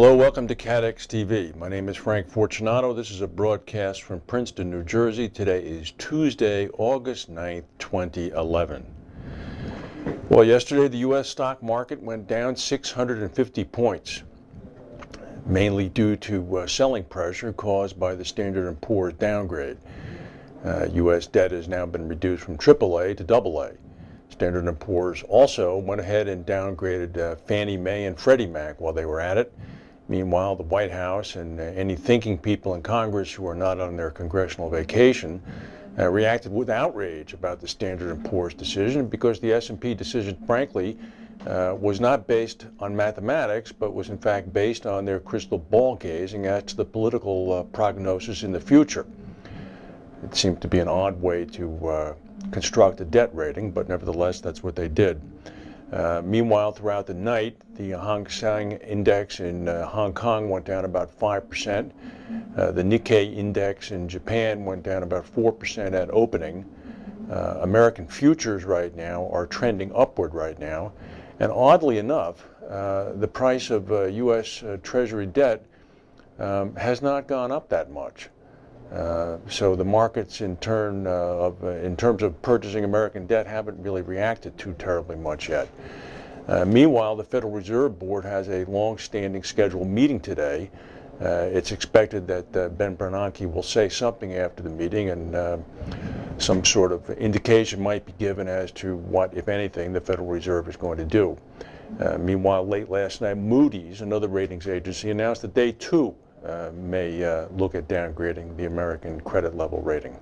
Hello, welcome to CADX TV. My name is Frank Fortunato. This is a broadcast from Princeton, New Jersey. Today is Tuesday, August 9th, 2011. Well, yesterday the U.S. stock market went down 650 points, mainly due to selling pressure caused by the Standard & Poor's downgrade. U.S. debt has now been reduced from AAA to AA. Standard & Poor's also went ahead and downgraded Fannie Mae and Freddie Mac while they were at it. Meanwhile, the White House and any thinking people in Congress who are not on their congressional vacation reacted with outrage about the Standard & Poor's decision, because the S&P decision, frankly, was not based on mathematics, but was in fact based on their crystal ball gazing as to the political prognosis in the future. It seemed to be an odd way to construct a debt rating, but nevertheless, that's what they did. Meanwhile, throughout the night, the Hang Seng Index in Hong Kong went down about 5%. The Nikkei Index in Japan went down about 4% at opening. American futures right now are trending upward right now. And oddly enough, the price of U.S. Treasury debt has not gone up that much. So the markets in terms of purchasing American debt haven't really reacted too terribly much yet. Meanwhile, the Federal Reserve Board has a long-standing scheduled meeting today. It's expected that Ben Bernanke will say something after the meeting, and some sort of indication might be given as to what, if anything, the Federal Reserve is going to do. Meanwhile, late last night, Moody's, another ratings agency, announced that they too may look at downgrading the American credit level rating.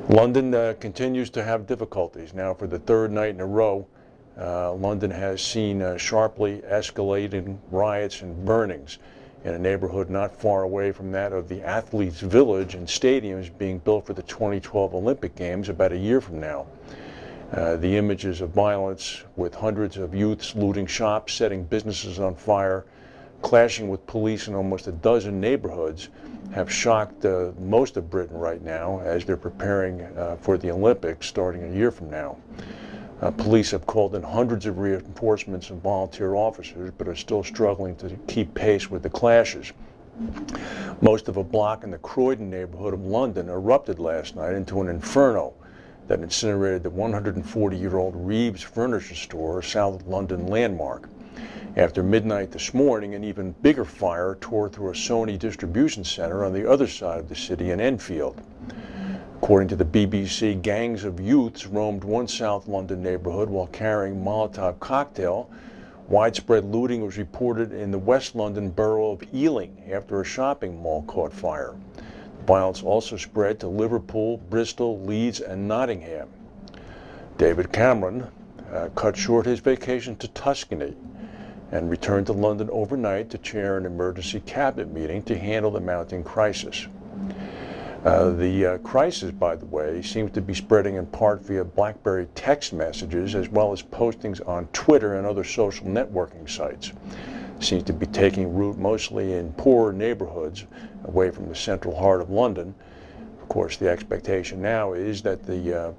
London continues to have difficulties. Now, for the third night in a row, London has seen sharply escalating riots and burnings in a neighborhood not far away from that of the Athletes' Village and stadiums being built for the 2012 Olympic Games about a year from now. The images of violence, with hundreds of youths looting shops, setting businesses on fire, clashing with police in almost a dozen neighborhoods, have shocked most of Britain right now as they're preparing for the Olympics starting a year from now. Police have called in hundreds of reinforcements and volunteer officers, but are still struggling to keep pace with the clashes. Most of a block in the Croydon neighborhood of London erupted last night into an inferno that incinerated the 140-year-old Reeves furniture store, a South London landmark. After midnight this morning, an even bigger fire tore through a Sony distribution center on the other side of the city in Enfield. According to the BBC, gangs of youths roamed one South London neighborhood while carrying Molotov cocktail. Widespread looting was reported in the West London borough of Ealing after a shopping mall caught fire. Violence also spread to Liverpool, Bristol, Leeds, and Nottingham. David Cameron cut short his vacation to Tuscany and returned to London overnight to chair an emergency cabinet meeting to handle the mounting crisis. The crisis, by the way, seems to be spreading in part via BlackBerry text messages as well as postings on Twitter and other social networking sites. It seems to be taking root mostly in poorer neighborhoods away from the central heart of London. Of course, the expectation now is that the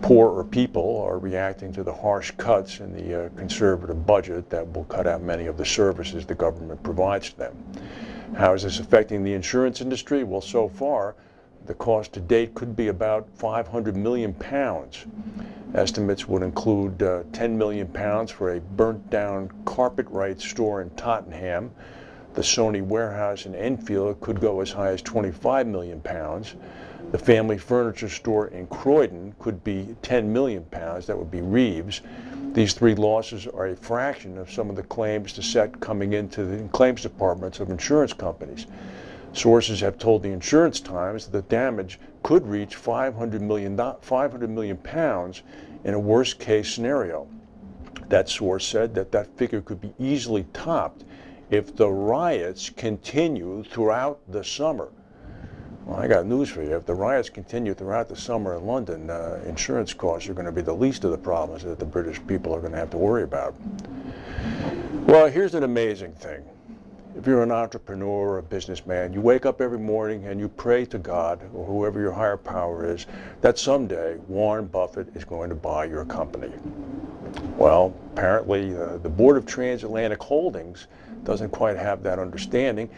poorer people are reacting to the harsh cuts in the conservative budget that will cut out many of the services the government provides to them. How is this affecting the insurance industry? Well, so far, the cost to date could be about £500 million. Estimates would include £10 million for a burnt-down Carpetright store in Tottenham. The Sony warehouse in Enfield could go as high as £25 million. The family furniture store in Croydon could be £10 million. That would be Reeves. These three losses are a fraction of some of the claims to set coming into the claims departments of insurance companies. Sources have told the Insurance Times that the damage could reach £500 million in a worst-case scenario. That source said that that figure could be easily topped if the riots continue throughout the summer. Well, I got news for you. If the riots continue throughout the summer in London, insurance costs are going to be the least of the problems that the British people are going to have to worry about. Well, here's an amazing thing. If you're an entrepreneur or a businessman, you wake up every morning and you pray to God, or whoever your higher power is, that someday Warren Buffett is going to buy your company. Well, apparently the board of Transatlantic Holdings doesn't quite have that understanding.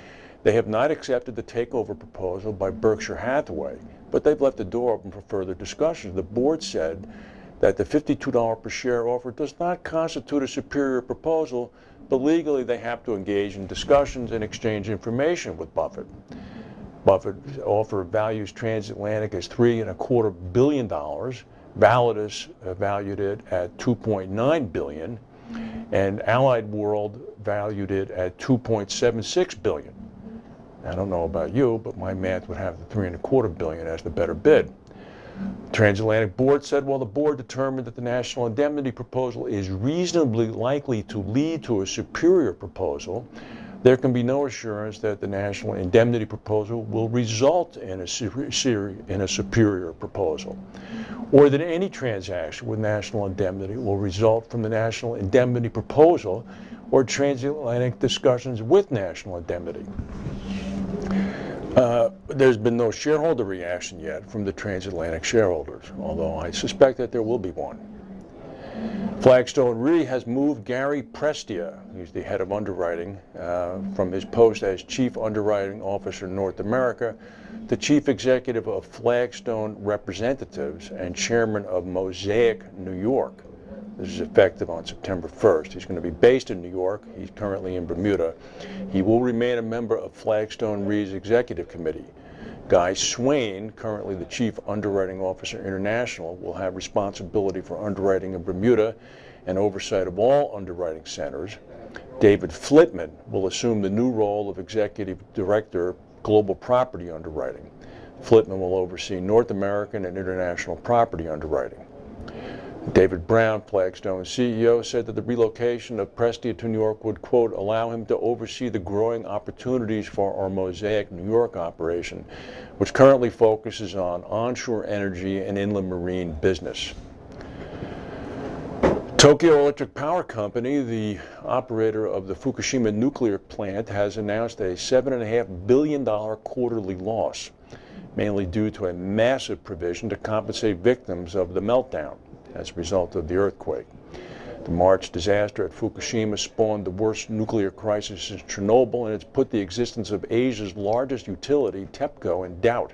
They have not accepted the takeover proposal by Berkshire Hathaway, but they've left the door open for further discussions. The board said that the $52 per share offer does not constitute a superior proposal, but legally they have to engage in discussions and exchange information with Buffett. Buffett's offer values Transatlantic as $3.25 billion. Validus valued it at $2.9 billion, and Allied World valued it at $2.76 billion. I don't know about you, but my math would have the $3.25 billion as the better bid. Transatlantic board said, well, the board determined that the national indemnity proposal is reasonably likely to lead to a superior proposal. There can be no assurance that the national indemnity proposal will result in a superior proposal, or that any transaction with national indemnity will result from the national indemnity proposal or transatlantic discussions with national indemnity. There's been no shareholder reaction yet from the transatlantic shareholders, although I suspect that there will be one. Flagstone Re has moved Gary Prestia, he's the head of underwriting, from his post as Chief Underwriting Officer North America to Chief Executive of Flagstone Representatives and Chairman of Mosaic New York. This is effective on September 1st. He's going to be based in New York. He's currently in Bermuda. He will remain a member of Flagstone Re's Executive Committee. Guy Swain, currently the Chief Underwriting Officer International, will have responsibility for underwriting in Bermuda and oversight of all underwriting centers. David Flitman will assume the new role of Executive Director, Global Property Underwriting. Flitman will oversee North American and international property underwriting. David Brown, Flagstone's CEO, said that the relocation of Prestia to New York would, quote, allow him to oversee the growing opportunities for our Mosaic New York operation, which currently focuses on onshore energy and inland marine business. Tokyo Electric Power Company, the operator of the Fukushima nuclear plant, has announced a $7.5 billion quarterly loss, mainly due to a massive provision to compensate victims of the meltdown as a result of the earthquake. The March disaster at Fukushima spawned the worst nuclear crisis since Chernobyl, and it's put the existence of Asia's largest utility, TEPCO, in doubt.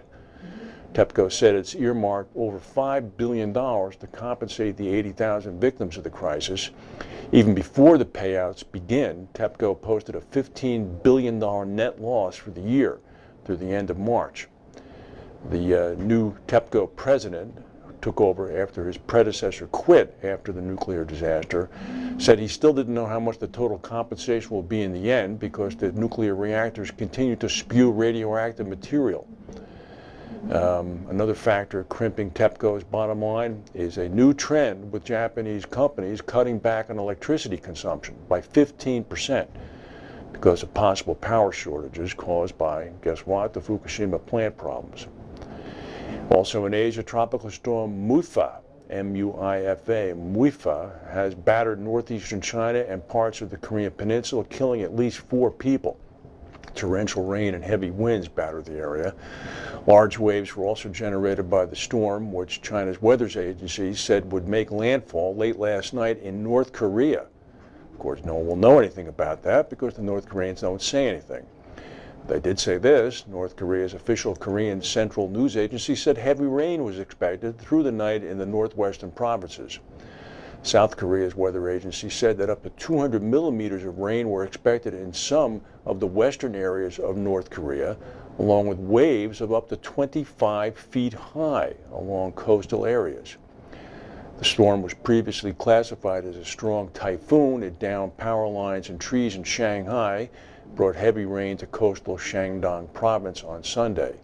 TEPCO said it's earmarked over $5 billion to compensate the 80,000 victims of the crisis. Even before the payouts begin, TEPCO posted a $15 billion net loss for the year through the end of March. The new TEPCO president, took over after his predecessor quit after the nuclear disaster, said he still didn't know how much the total compensation will be in the end because the nuclear reactors continue to spew radioactive material. Another factor crimping TEPCO's bottom line is a new trend with Japanese companies cutting back on electricity consumption by 15% because of possible power shortages caused by, guess what, the Fukushima plant problems. Also in Asia, tropical storm Muifa, M-U-I-F-A, Muifa, has battered northeastern China and parts of the Korean peninsula, killing at least 4 people. Torrential rain and heavy winds battered the area. Large waves were also generated by the storm, which China's weather agency said would make landfall late last night in North Korea. Of course, no one will know anything about that because the North Koreans don't say anything. They did say this. North Korea's official Korean Central News Agency said heavy rain was expected through the night in the northwestern provinces. South Korea's weather agency said that up to 200 millimeters of rain were expected in some of the western areas of North Korea, along with waves of up to 25 feet high along coastal areas. The storm was previously classified as a strong typhoon. It downed power lines and trees in Shanghai, brought heavy rain to coastal Shandong province on Sunday.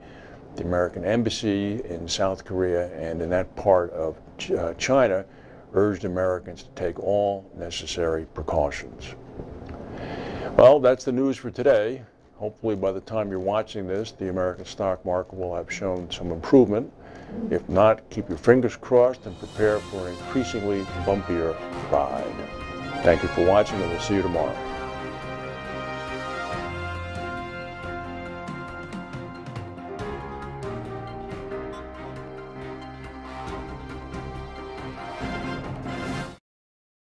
The American embassy in South Korea and in that part of China urged Americans to take all necessary precautions. Well, that's the news for today. Hopefully by the time you're watching this, the American stock market will have shown some improvement. If not, keep your fingers crossed and prepare for an increasingly bumpier ride. Thank you for watching, and we'll see you tomorrow.